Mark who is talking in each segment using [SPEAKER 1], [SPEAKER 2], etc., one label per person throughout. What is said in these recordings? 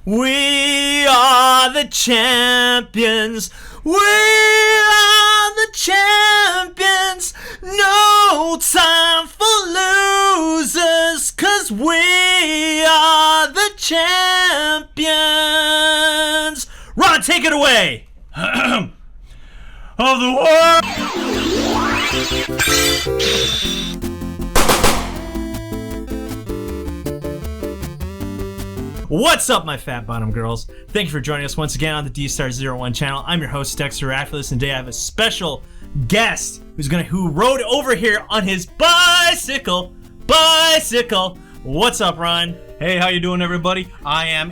[SPEAKER 1] We are the champions. We are the champions. No time for losers, 'cause we are the champions. Ron, take it away. Of the world. What's up, my fat bottom girls? Thank you for joining us once again on the Dstar01 channel. I'm your host, Dexter Arafiles, and today I have a special guest who rode over here on his bicycle. What's up, Ron?
[SPEAKER 2] Hey, how you doing, everybody? I am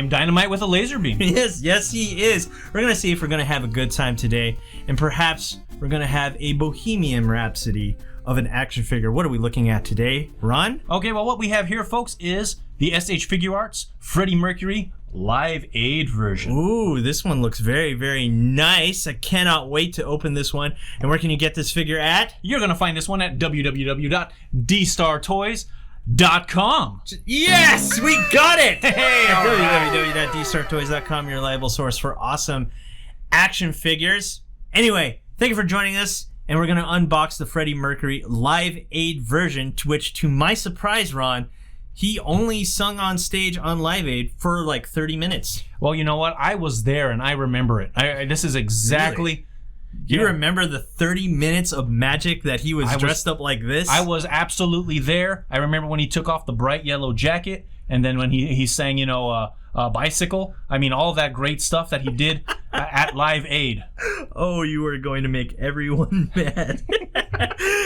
[SPEAKER 2] dynamite with a laser beam.
[SPEAKER 1] Yes, he is. We're gonna see if we're gonna have a good time today, and perhaps we're gonna have a Bohemian Rhapsody of an action figure. What are we looking at today, Ron?
[SPEAKER 2] Okay, well, what we have here, folks, is the Figuarts Freddie Mercury Live Aid version.
[SPEAKER 1] Ooh, this one looks very, very nice. I cannot wait to open this one. And where can you get this figure at?
[SPEAKER 2] You're gonna find this one at www.Dstar01.com.
[SPEAKER 1] Yes, we got it! Hey, www.Dstar01.com, your reliable source for awesome action figures. Anyway, thank you for joining us, and we're gonna unbox the Freddie Mercury Live Aid version, to which, to my surprise, Ron, he only sung on stage on Live Aid for like 30 minutes.
[SPEAKER 2] Well, you know what? I was there, and I remember it. This is exactly...
[SPEAKER 1] Really? You remember the 30 minutes of magic that he was dressed up like this?
[SPEAKER 2] I was absolutely there. I remember when he took off the bright yellow jacket, and then when he sang, Bicycle. I mean, all that great stuff that he did at Live Aid.
[SPEAKER 1] Oh, you were going to make everyone mad.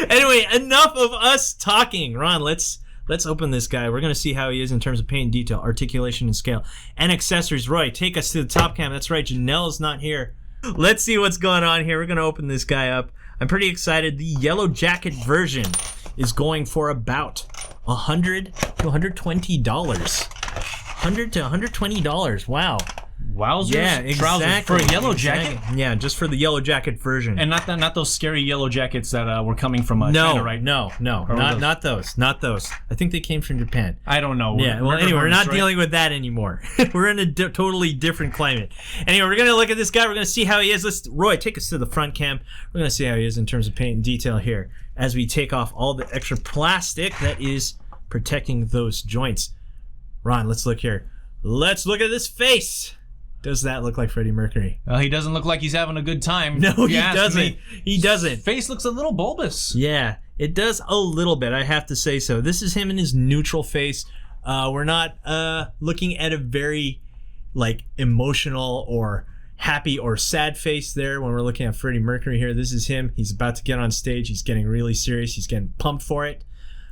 [SPEAKER 1] Anyway, enough of us talking. Ron, let's open this guy. We're going to see how he is in terms of paint and detail, articulation and scale, and accessories. Roy, take us to the top cam. That's right, Janelle is not here. Let's see what's going on here. We're going to open this guy up. I'm pretty excited. The yellow jacket version is going for about $100 to $120. $100 to $120. Wow.
[SPEAKER 2] Wowzers.
[SPEAKER 1] Yeah, exactly.
[SPEAKER 2] Trousers for a yellow jacket?
[SPEAKER 1] Yeah, just for the yellow jacket version.
[SPEAKER 2] And not those scary yellow jackets that were coming from China, right?
[SPEAKER 1] No, not those. I think they came from Japan.
[SPEAKER 2] I don't know.
[SPEAKER 1] Anyway, we're not dealing with that anymore. We're in a totally different climate. Anyway, we're going to look at this guy. We're going to see how he is. Roy, take us to the front cam. We're going to see how he is in terms of paint and detail here as we take off all the extra plastic that is protecting those joints. Ron, let's look here. Let's look at this face. Does that look like Freddie Mercury?
[SPEAKER 2] Well, he doesn't look like he's having a good time.
[SPEAKER 1] No, he doesn't. He doesn't.
[SPEAKER 2] His face looks a little bulbous.
[SPEAKER 1] Yeah, it does a little bit, I have to say so. This is him in his neutral face. We're not looking at a very emotional or happy or sad face there when we're looking at Freddie Mercury here. This is him. He's about to get on stage. He's getting really serious. He's getting pumped for it.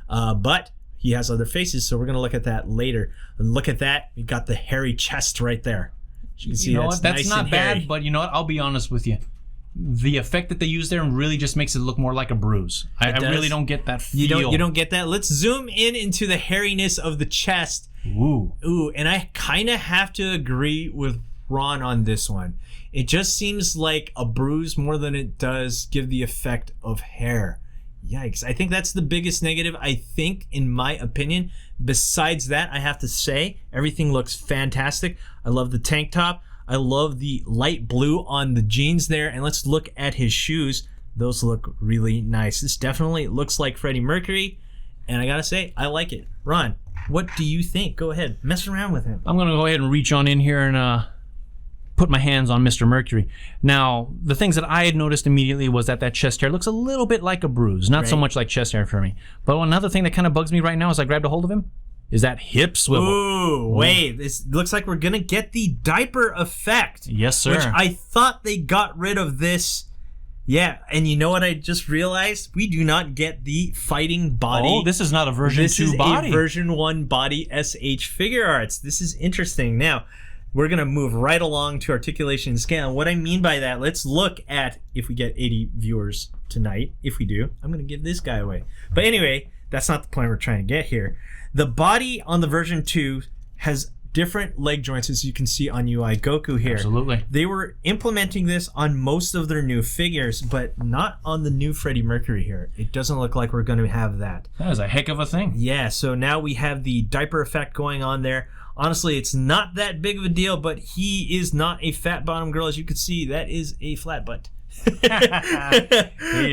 [SPEAKER 1] But he has other faces, so we're going to look at that later. And look at that. We got the hairy chest right there. You can see
[SPEAKER 2] you know what? That's
[SPEAKER 1] nice
[SPEAKER 2] not bad,
[SPEAKER 1] hairy.
[SPEAKER 2] but you know what? I'll be honest with you. The effect that they use there really just makes it look more like a bruise. I really don't get that feel.
[SPEAKER 1] You don't get that? Let's zoom in into the hairiness of the chest. Ooh, and I kind of have to agree with Ron on this one. It just seems like a bruise more than it does give the effect of hair. Yikes. I think that's the biggest negative, I think, in my opinion. Besides that, I have to say, everything looks fantastic. I love the tank top. I love the light blue on the jeans there. And let's look at his shoes. Those look really nice. This definitely looks like Freddie Mercury. And I gotta say, I like it. Ron, what do you think? Go ahead. Mess around with him.
[SPEAKER 2] I'm going to go ahead and reach on in here and put my hands on Mr. Mercury. Now, the things that I had noticed immediately was that chest hair looks a little bit like a bruise. Not so much like chest hair for me. But another thing that kind of bugs me right now as I grabbed a hold of him is that hip swivel.
[SPEAKER 1] Ooh, wait. This looks like we're going to get the diaper effect.
[SPEAKER 2] Yes, sir.
[SPEAKER 1] Which I thought they got rid of this. Yeah, and you know what I just realized? We do not get the fighting body.
[SPEAKER 2] Oh, this is not a version 2 body.
[SPEAKER 1] This is a version 1 body SH Figuarts. This is interesting. Now, we're going to move right along to articulation and scale. What I mean by that, let's look at if we get 80 viewers tonight. If we do, I'm going to give this guy away. But anyway, that's not the point we're trying to get here. The body on the version 2 has different leg joints, as you can see on UI Goku here.
[SPEAKER 2] Absolutely.
[SPEAKER 1] They were implementing this on most of their new figures, but not on the new Freddie Mercury here. It doesn't look like we're going to have that.
[SPEAKER 2] That is a heck of a thing.
[SPEAKER 1] Yeah, so now we have the diaper effect going on there. Honestly, it's not that big of a deal, but he is not a fat bottom girl. As you can see, that is a flat butt.
[SPEAKER 2] He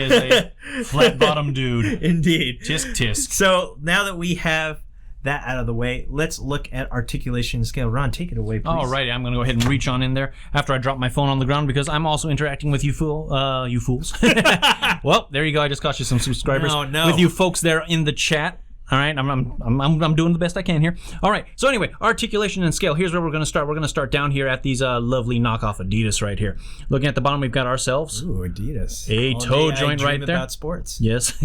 [SPEAKER 2] is a flat bottom dude.
[SPEAKER 1] Indeed.
[SPEAKER 2] Tisk tisk.
[SPEAKER 1] So now that we have that out of the way, let's look at articulation scale. Ron, take it away, please.
[SPEAKER 2] Alrighty, I'm going to go ahead and reach on in there after I drop my phone on the ground because I'm also interacting with you fools. Well, there you go. I just cost you some subscribers.
[SPEAKER 1] No.
[SPEAKER 2] With you folks there in the chat. All right, I'm doing the best I can here. All right, so anyway, articulation and scale. Here's where we're going to start. We're going to start down here at these lovely knockoff Adidas right here. Looking at the bottom, we've got ourselves
[SPEAKER 1] Ooh, Adidas.
[SPEAKER 2] A toe joint right there.
[SPEAKER 1] About sports.
[SPEAKER 2] Yes,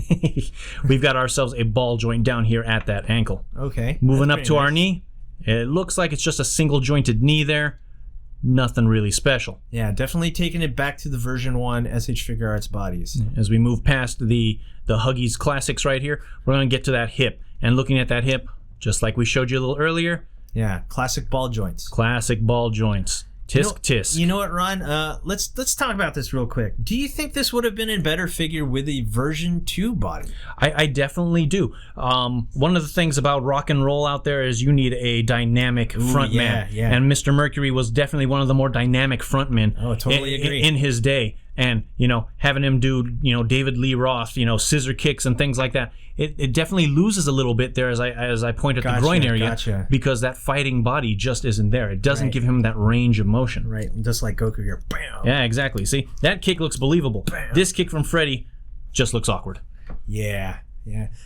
[SPEAKER 2] we've got ourselves a ball joint down here at that ankle.
[SPEAKER 1] Okay.
[SPEAKER 2] Moving up to our knee, it looks like it's just a single jointed knee there. Nothing really special.
[SPEAKER 1] Yeah, definitely taking it back to the version 1 SH Figuarts bodies.
[SPEAKER 2] As we move past the Huggies Classics right here, we're going to get to that hip. And looking at that hip, just like we showed you a little earlier.
[SPEAKER 1] Yeah, classic ball joints.
[SPEAKER 2] Classic ball joints. Tisk tisk.
[SPEAKER 1] You know what, Ron? Let's talk about this real quick. Do you think this would have been a better figure with a version 2 body?
[SPEAKER 2] I definitely do. One of the things about rock and roll out there is you need a dynamic front man.
[SPEAKER 1] Yeah.
[SPEAKER 2] And Mr. Mercury was definitely one of the more dynamic frontmen.
[SPEAKER 1] Oh, totally agree.
[SPEAKER 2] In his day. And, having him do, David Lee Roth, scissor kicks and things like that. It definitely loses a little bit there as I point at the groin area because that fighting body just isn't there. It doesn't give him that range of motion.
[SPEAKER 1] Right, just like Goku here. Bam!
[SPEAKER 2] Yeah, exactly. See, that kick looks believable. Bam. This kick from Freddie just looks awkward.
[SPEAKER 1] Yeah.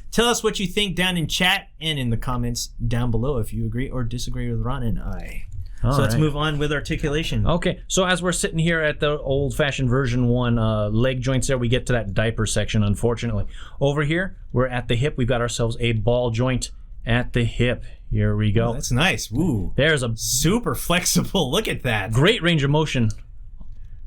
[SPEAKER 1] Tell us what you think down in chat and in the comments down below if you agree or disagree with Ron and I. So let's move on with articulation.
[SPEAKER 2] Okay, so as we're sitting here at the old-fashioned version 1 leg joints there, we get to that diaper section, unfortunately. Over here, we're at the hip. We've got ourselves a ball joint at the hip. Here we go.
[SPEAKER 1] Oh, that's nice. Woo.
[SPEAKER 2] There's a
[SPEAKER 1] super flexible. Look at that.
[SPEAKER 2] Great range of motion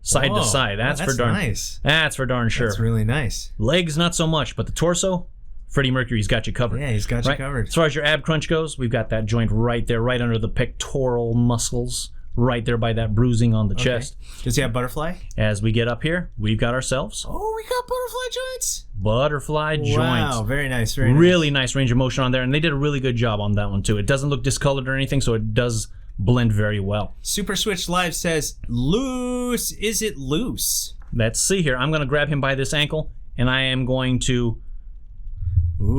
[SPEAKER 2] side to side. That's for darn
[SPEAKER 1] nice.
[SPEAKER 2] That's for darn sure.
[SPEAKER 1] That's really nice.
[SPEAKER 2] Legs, not so much, but the torso, Freddie Mercury's got you covered.
[SPEAKER 1] Yeah, he's got you covered.
[SPEAKER 2] As far as your ab crunch goes, we've got that joint right there, right under the pectoral muscles, right there by that bruising on the chest.
[SPEAKER 1] Does he have butterfly?
[SPEAKER 2] As we get up here, we've got ourselves.
[SPEAKER 1] Oh, we got butterfly joints.
[SPEAKER 2] Butterfly joints.
[SPEAKER 1] Wow, very nice.
[SPEAKER 2] Really nice range of motion on there, and they did a really good job on that one too. It doesn't look discolored or anything, so it does blend very well.
[SPEAKER 1] Super Switch Live says, loose. Is it loose?
[SPEAKER 2] Let's see here. I'm going to grab him by this ankle, and I am going to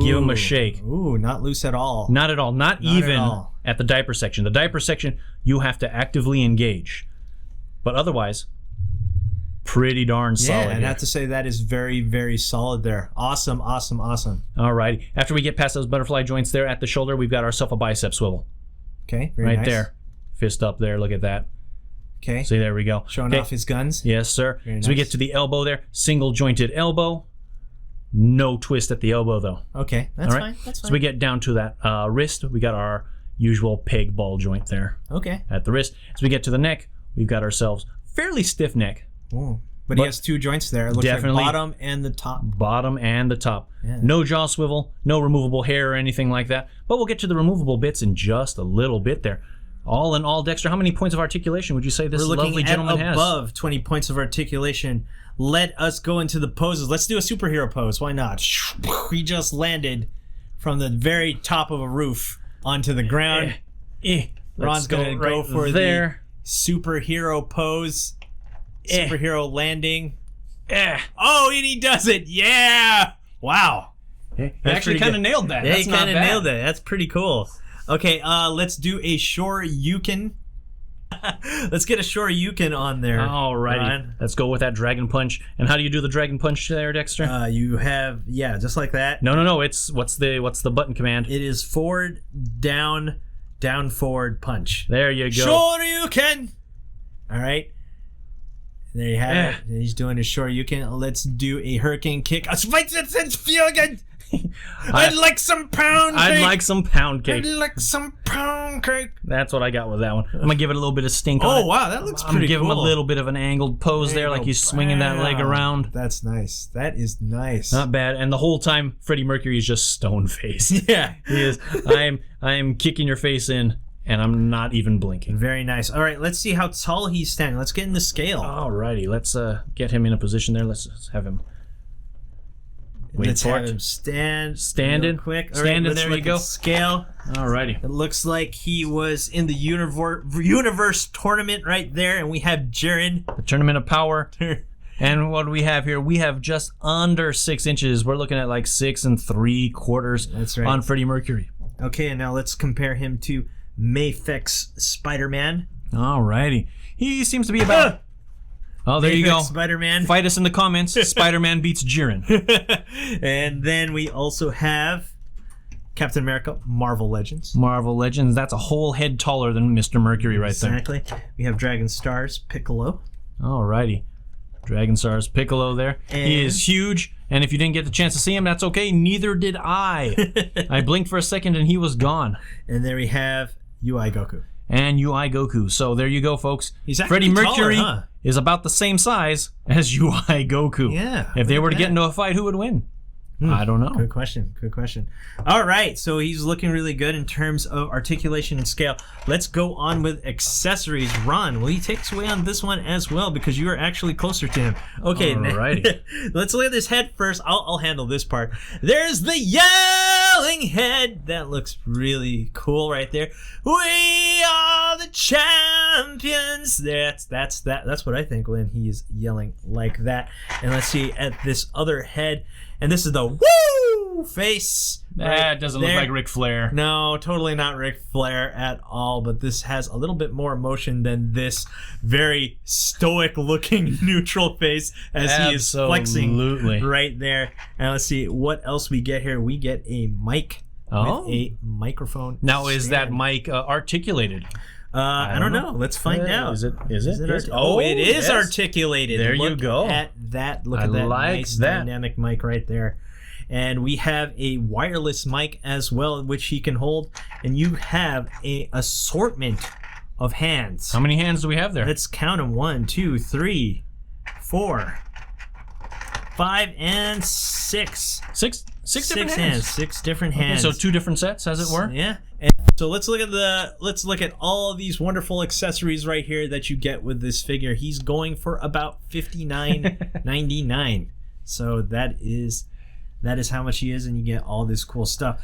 [SPEAKER 2] give him a shake.
[SPEAKER 1] Ooh, not loose at all.
[SPEAKER 2] Not at all. Not even at the diaper section. The diaper section, you have to actively engage. But otherwise, pretty darn solid.
[SPEAKER 1] Yeah, I'd have to say that is very, very solid there. Awesome.
[SPEAKER 2] All righty. After we get past those butterfly joints there at the shoulder, we've got ourselves a bicep swivel.
[SPEAKER 1] Okay, very nice.
[SPEAKER 2] Right there. Fist up there. Look at that.
[SPEAKER 1] Okay.
[SPEAKER 2] See, there we go.
[SPEAKER 1] Showing off his guns.
[SPEAKER 2] Yes, sir.
[SPEAKER 1] Very
[SPEAKER 2] so we get to the elbow there. Single jointed elbow. No twist at the elbow, though.
[SPEAKER 1] Okay, that's fine. That's fine.
[SPEAKER 2] So we get down to that wrist. We got our usual peg ball joint there.
[SPEAKER 1] Okay.
[SPEAKER 2] At the wrist. As we get to the neck, we've got ourselves fairly stiff neck.
[SPEAKER 1] Ooh. But he has two joints there. It looks
[SPEAKER 2] definitely
[SPEAKER 1] like bottom and the top.
[SPEAKER 2] Bottom and the top.
[SPEAKER 1] Yeah.
[SPEAKER 2] No jaw swivel, no removable hair or anything like that. But we'll get to the removable bits in just a little bit there. All in all, Dexter, how many points of articulation would you say this lovely gentleman has?
[SPEAKER 1] Above 20 points of articulation. Let us go into the poses. Let's do a superhero pose. Why not? He just landed from the very top of a roof onto the ground. Ron's going to go for the superhero pose. Superhero landing. Oh, and he does it. Yeah. Wow.
[SPEAKER 2] He actually kind of nailed that.
[SPEAKER 1] Yeah, he kind of nailed it. That's pretty cool. Okay, let's do a Shoryuken. Let's get a Shoryuken on there.
[SPEAKER 2] Alrighty. Let's go with that dragon punch. And how do you do the dragon punch there, Dexter?
[SPEAKER 1] You have, just like that.
[SPEAKER 2] No. It's what's the button command?
[SPEAKER 1] It is forward, down, forward punch.
[SPEAKER 2] There you go.
[SPEAKER 1] Shoryuken. All right. There you have it. He's doing a Shoryuken. Let's do a hurricane kick. I'd like some pound cake.
[SPEAKER 2] I'd like some pound cake.
[SPEAKER 1] I'd like some pound cake.
[SPEAKER 2] That's what I got with that one. I'm going to give it a little bit of stink on it.
[SPEAKER 1] Oh, wow. That looks pretty cool.
[SPEAKER 2] Give him a little bit of an angled pose there, like he's swinging that leg around.
[SPEAKER 1] That's nice. That is nice.
[SPEAKER 2] Not bad. And the whole time, Freddie Mercury is just stone-faced.
[SPEAKER 1] Yeah.
[SPEAKER 2] He is. I am kicking your face in, and I'm not even blinking.
[SPEAKER 1] Very nice. All right, let's see how tall he's standing. Let's get in the scale.
[SPEAKER 2] All righty. Let's get him in a position there. Let's have him.
[SPEAKER 1] Let's have him standing quick.
[SPEAKER 2] Standing, there you go.
[SPEAKER 1] Scale.
[SPEAKER 2] Alrighty.
[SPEAKER 1] It looks like he was in the universe tournament right there, and we have Jiren.
[SPEAKER 2] The Tournament of Power. And what do we have here? We have just under 6 inches. We're looking at like 6 3/4.
[SPEAKER 1] That's right.
[SPEAKER 2] On Freddie Mercury.
[SPEAKER 1] Okay, and now let's compare him to Mayfek's Spider-Man.
[SPEAKER 2] Alrighty. He seems to be about... Oh, there you go.
[SPEAKER 1] Spider-Man.
[SPEAKER 2] Fight us in the comments. Spider-Man beats Jiren.
[SPEAKER 1] And then we also have Captain America, Marvel Legends.
[SPEAKER 2] Marvel Legends. That's a whole head taller than Mr. Mercury right there.
[SPEAKER 1] Exactly. We have Dragon Stars, Piccolo.
[SPEAKER 2] Alrighty. Dragon Stars, Piccolo there. He is huge. And if you didn't get the chance to see him, that's okay. Neither did I. I blinked for a second and he was gone.
[SPEAKER 1] And there we have UI Goku.
[SPEAKER 2] And UI Goku. So there you go, folks.
[SPEAKER 1] He's
[SPEAKER 2] Freddie Mercury
[SPEAKER 1] taller, huh?
[SPEAKER 2] is about the same size as UI Goku.
[SPEAKER 1] Yeah.
[SPEAKER 2] If they were to get into a fight, who would win? I don't know.
[SPEAKER 1] Good question. Good question. All right. So he's looking really good in terms of articulation and scale. Let's go on with accessories. Ron, will you take us away on this one as well? Because you are actually closer to him. Okay.
[SPEAKER 2] Alrighty.
[SPEAKER 1] Let's look at this head first. I'll handle this part. There's the yelling head. That looks really cool right there. We are the champions. That's what I think when he's yelling like that. And let's see at this other head. And this is the woo face.
[SPEAKER 2] That doesn't look like Ric Flair.
[SPEAKER 1] No, totally not Ric Flair at all. But this has a little bit more emotion than this very stoic looking neutral face as he is flexing right there. And let's see what else we get here. We get a mic with a microphone.
[SPEAKER 2] Now, is that mic articulated?
[SPEAKER 1] I don't know. Let's find out.
[SPEAKER 2] Is it? Is it?
[SPEAKER 1] It is articulated.
[SPEAKER 2] There you go.
[SPEAKER 1] Look at that. Look at that nice dynamic mic right there. And we have a wireless mic as well, which he can hold. And you have a assortment of hands.
[SPEAKER 2] How many hands do we have there?
[SPEAKER 1] Let's count them. 1, 2, 3, 4, 5, and 6.
[SPEAKER 2] Six different
[SPEAKER 1] hands. 6 different hands.
[SPEAKER 2] Okay, so 2 different sets, as it were.
[SPEAKER 1] Yeah. So let's look at all of these wonderful accessories right here that you get with this figure. He's going for about $59.99. So that is how much he is, and you get all this cool stuff.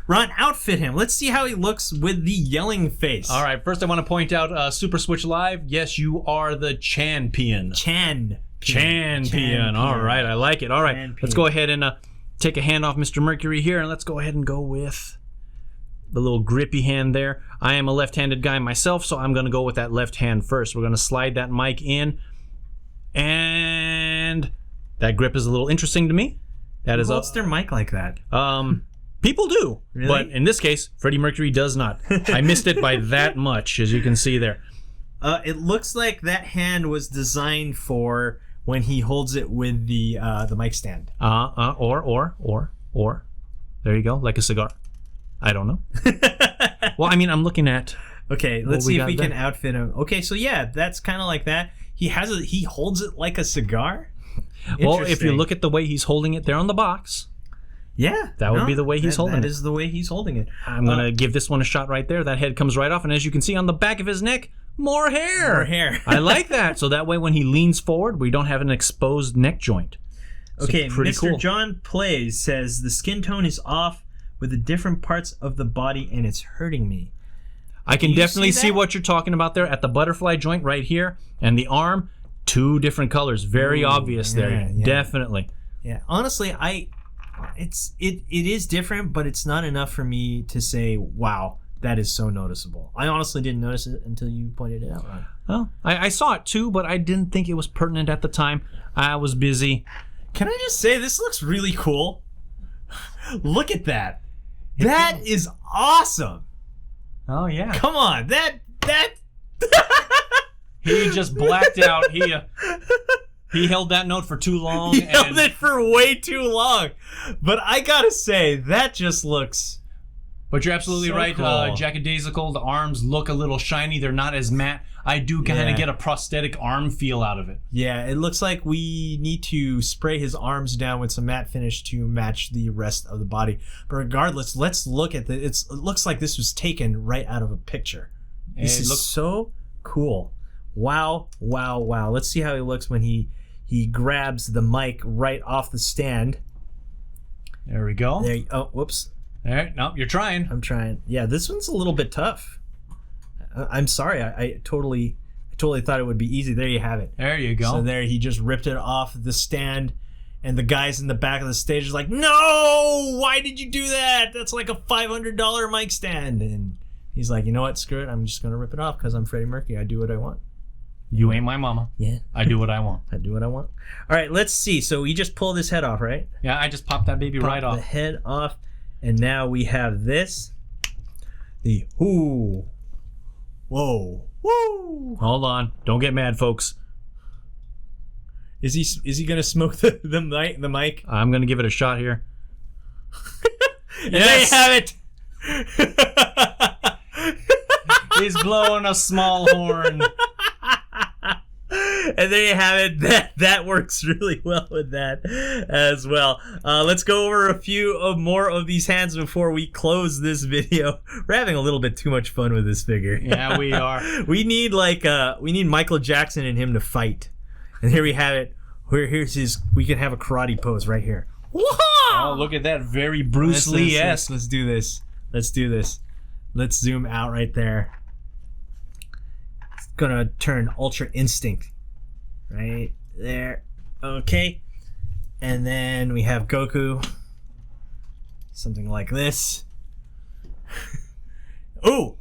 [SPEAKER 1] Ron, outfit him. Let's see how he looks with the yelling face.
[SPEAKER 2] All right, first I want to point out Super Switch Live. Yes, you are the champion. Champion. All right, I like it. All right, let's go ahead and take a hand off Mr. Mercury here, and let's go ahead and go with the little grippy hand there. I am a left-handed guy myself, so I'm going to go with that left hand first. We're going to slide that mic in, and that grip is a little interesting to me. That is
[SPEAKER 1] holds their mic like that?
[SPEAKER 2] People do,
[SPEAKER 1] really?
[SPEAKER 2] But in this case, Freddie Mercury does not. I missed it by that much, as you can see there.
[SPEAKER 1] It looks like that hand was designed for when he holds it with the mic stand.
[SPEAKER 2] Or there you go, like a cigar. I don't know. Well, I mean, I'm looking at.
[SPEAKER 1] Okay, let's see if we can outfit him. Okay, so yeah, that's kind of like that. He holds it like a cigar.
[SPEAKER 2] Well, if you look at the way he's holding it there on the box,
[SPEAKER 1] yeah,
[SPEAKER 2] that would be the way he's holding it.
[SPEAKER 1] That is the way he's holding it.
[SPEAKER 2] I'm gonna give this one a shot right there. That head comes right off, and as you can see on the back of his neck, more hair.
[SPEAKER 1] More hair.
[SPEAKER 2] I like that. So that way, when he leans forward, we don't have an exposed neck joint. So
[SPEAKER 1] okay, Mr.
[SPEAKER 2] Cool.
[SPEAKER 1] John Plays says the skin tone is off with the different parts of the body, and it's hurting me.
[SPEAKER 2] I can definitely see what you're talking about there at the butterfly joint right here, and the arm, 2 different colors, very obvious there. Yeah. Definitely.
[SPEAKER 1] Yeah, honestly, it is different, but it's not enough for me to say, wow, that is so noticeable. I honestly didn't notice it until you pointed it out, Ron.
[SPEAKER 2] Well, I saw it too, but I didn't think it was pertinent at the time. I was busy.
[SPEAKER 1] Can I just say, this looks really cool? Look at that. That is awesome.
[SPEAKER 2] Oh yeah.
[SPEAKER 1] Come on, that.
[SPEAKER 2] He just blacked out. He held that note for too long.
[SPEAKER 1] He held it for way too long. But I gotta say, that just looks.
[SPEAKER 2] But you're absolutely right,
[SPEAKER 1] cool.
[SPEAKER 2] Jackadaisical. The arms look a little shiny. They're not as matte. I do kind of get a prosthetic arm feel out of it. Yeah, it looks like we need to spray his arms down with some matte finish to match the rest of the body. But regardless, let's look at it looks like this was taken right out of a picture. This is so cool. Wow, wow, wow. Let's see how he looks when he grabs the mic right off the stand. There we go.
[SPEAKER 1] There. Oh, whoops.
[SPEAKER 2] All right. Nope, you're trying.
[SPEAKER 1] I'm trying. Yeah, this one's a little bit tough. I'm sorry. I totally thought it would be easy. There you have it.
[SPEAKER 2] There you go.
[SPEAKER 1] So there, he just ripped it off the stand, and the guys in the back of the stage is like, "No! Why did you do that? That's like a $500 mic stand." And he's like, "You know what? Screw it. I'm just gonna rip it off because I'm Freddie Mercury. I do what I want."
[SPEAKER 2] You ain't my mama.
[SPEAKER 1] Yeah.
[SPEAKER 2] I do what I want.
[SPEAKER 1] I do what I want. All right, let's see. So we just pulled his head off, right?
[SPEAKER 2] Yeah, I just popped that baby right off.
[SPEAKER 1] The head off, and now we have this. The whoo, whoa, woo.
[SPEAKER 2] Hold on. Don't get mad, folks.
[SPEAKER 1] Is he gonna smoke the mic?
[SPEAKER 2] I'm gonna give it a shot here.
[SPEAKER 1] And there you have it.
[SPEAKER 2] He's blowing a small horn.
[SPEAKER 1] And there you have it. That works really well with that as well. Let's go over a few more of these hands before we close this video. We're having a little bit too much fun with this figure.
[SPEAKER 2] Yeah, we are.
[SPEAKER 1] We need Michael Jackson and him to fight. And here we have it. Here's his. We can have a karate pose right here.
[SPEAKER 2] Oh, look at that, very Bruce Lee-esque.
[SPEAKER 1] Let's do this. Let's do this. Let's zoom out right there. It's gonna turn Ultra Instinct. Right there. Okay. And then we have Goku. Something like this. Oh!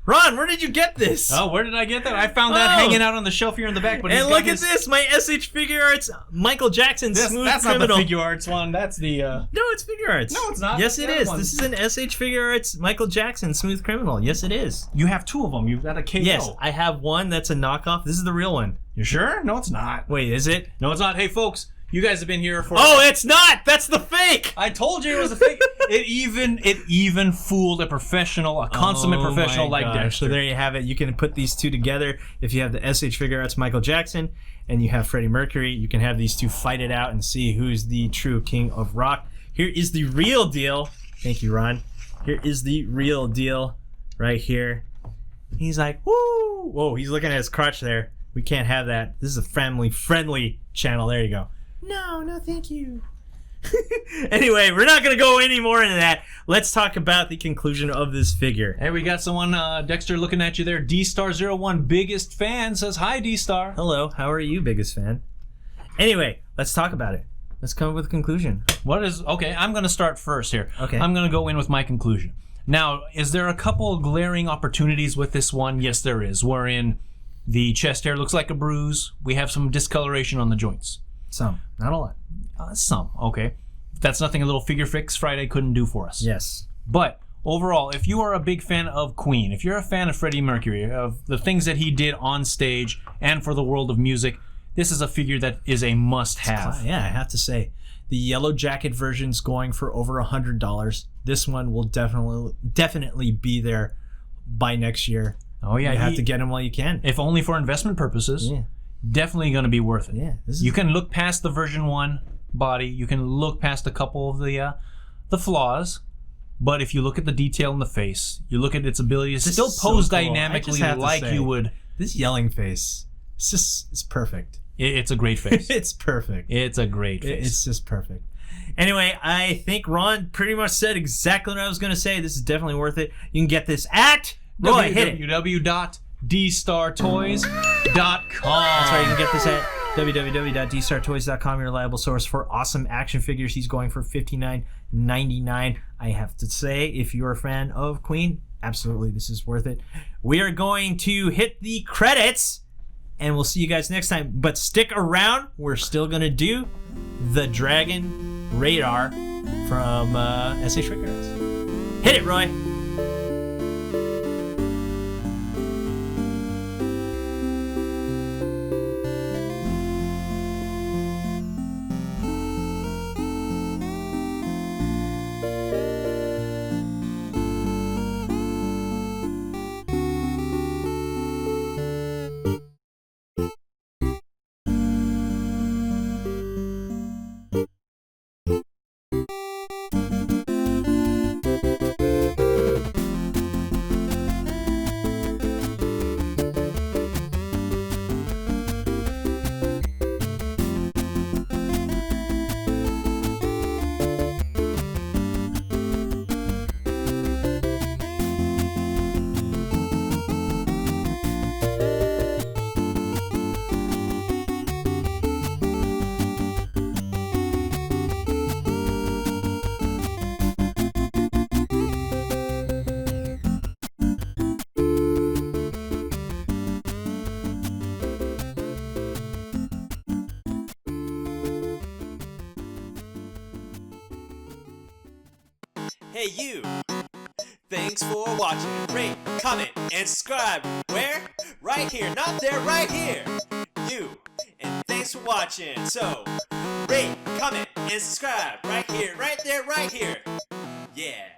[SPEAKER 1] Ron, where did you get this?
[SPEAKER 2] Oh, where did I get that? I found that hanging out on the shelf here in the back. But
[SPEAKER 1] and look at this, my SH Figuarts Michael Jackson Smooth
[SPEAKER 2] That's
[SPEAKER 1] Criminal.
[SPEAKER 2] not the Figuarts one. That's the.
[SPEAKER 1] No, it's Figuarts.
[SPEAKER 2] No, it's not.
[SPEAKER 1] Yes, it is. This is an SH Figuarts Michael Jackson Smooth Criminal. Yes, it is.
[SPEAKER 2] You have two of them. You've got a KO.
[SPEAKER 1] Yes, I have one that's a knockoff. This is the real one.
[SPEAKER 2] You sure? No, it's not.
[SPEAKER 1] Wait, is it?
[SPEAKER 2] No, it's not. Hey, folks, you guys have been here for.
[SPEAKER 1] Oh, it's not. That's the fake.
[SPEAKER 2] I told you it was a fake. It even fooled a consummate professional like Dexter.
[SPEAKER 1] So there you have it. You can put these two together. If you have the SH Figuarts Michael Jackson and you have Freddie Mercury, you can have these two fight it out and see who's the true king of rock. Here is the real deal. Thank you, Ron. Here is the real deal right here. He's like, woo! Whoa, he's looking at his crotch there. We can't have that. This is a family-friendly channel. There you go. No, thank you. Anyway, we're not going to go any more into that. Let's talk about the conclusion of this figure.
[SPEAKER 2] Hey, we got someone, Dexter, looking at you there. Dstar01, biggest fan, says, hi, Dstar.
[SPEAKER 1] Hello, how are you, biggest fan? Anyway, let's talk about it. Let's come up with a conclusion.
[SPEAKER 2] Okay, I'm going to start first here.
[SPEAKER 1] Okay.
[SPEAKER 2] I'm going to go in with my conclusion. Now, is there a couple of glaring opportunities with this one? Yes, there is. Wherein the chest hair looks like a bruise. We have some discoloration on the joints.
[SPEAKER 1] Some, not a lot.
[SPEAKER 2] Some, okay. That's nothing a little figure fix Friday couldn't do for us.
[SPEAKER 1] Yes.
[SPEAKER 2] But overall, if you are a big fan of Queen, if you're a fan of Freddie Mercury, of the things that he did on stage and for the world of music, this is a figure that is a must-have.
[SPEAKER 1] Yeah, I have to say. The yellow jacket version's going for over $100. This one will definitely be there by next year.
[SPEAKER 2] Oh yeah,
[SPEAKER 1] you have to get them while you can.
[SPEAKER 2] If only for investment purposes.
[SPEAKER 1] Yeah.
[SPEAKER 2] Definitely going to be worth it.
[SPEAKER 1] Yeah,
[SPEAKER 2] you can look past the version 1 body. You can look past a couple of the flaws. But if you look at the detail in the face, you look at its ability to still pose dynamically like you would.
[SPEAKER 1] This yelling face, it's perfect.
[SPEAKER 2] It's a great face.
[SPEAKER 1] It's perfect.
[SPEAKER 2] It's a great face.
[SPEAKER 1] It's just perfect. Anyway, I think Ron pretty much said exactly what I was going to say. This is definitely worth it. You can get this at
[SPEAKER 2] www.dstartoys.com.
[SPEAKER 1] That's right. You can get this at www.dstartoys.com, your reliable source for awesome action figures. He's going for $59.99. I have to say, if you're a fan of Queen, absolutely, this is worth it. We are going to hit the credits, and we'll see you guys next time. But stick around. We're still going to do the Dragon Radar from SH Figuarts. Hit it, Roy.
[SPEAKER 3] Hey you! Thanks for watching. Rate, comment, and subscribe. Where? Right here. Not there, right here. You. And thanks for watching. So, rate, comment, and subscribe. Right here, right there, right here. Yeah.